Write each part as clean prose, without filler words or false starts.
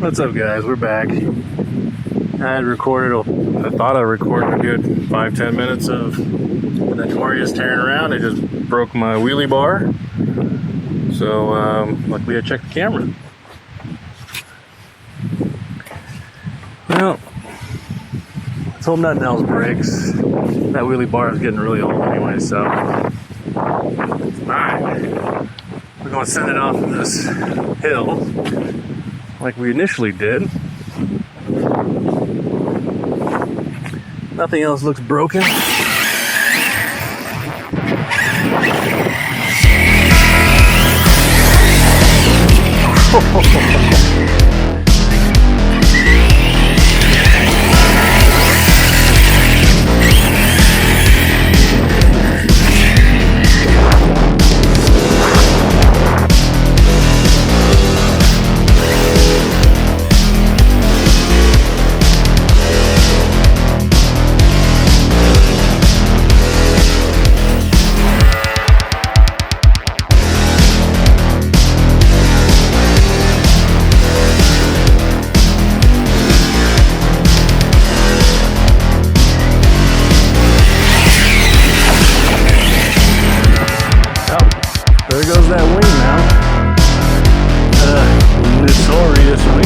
What's up, guys? We're back. I thought I recorded a good 5-10 minutes of the Notorious tearing around. I just broke my wheelie bar. So, luckily I checked the camera. Well, let's hope nothing else breaks. That wheelie bar is getting really old anyway, so. Alright. We're going to send it off this hill like we initially did. Nothing else looks broken. There goes that wing now. Notorious wing.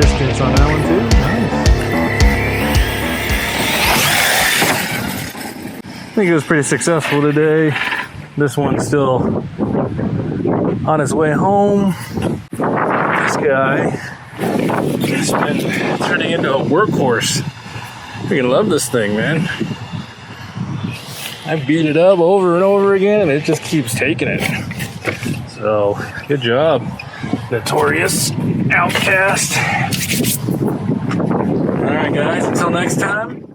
distance on that one too. Nice. I think it was pretty successful today. This one's still on his way home. This guy has been turning into a workhorse. You're gonna love this thing, man. I beat it up over and over again and it just keeps taking it. So, good job, Notorious, Outcast. Alright guys, until next time.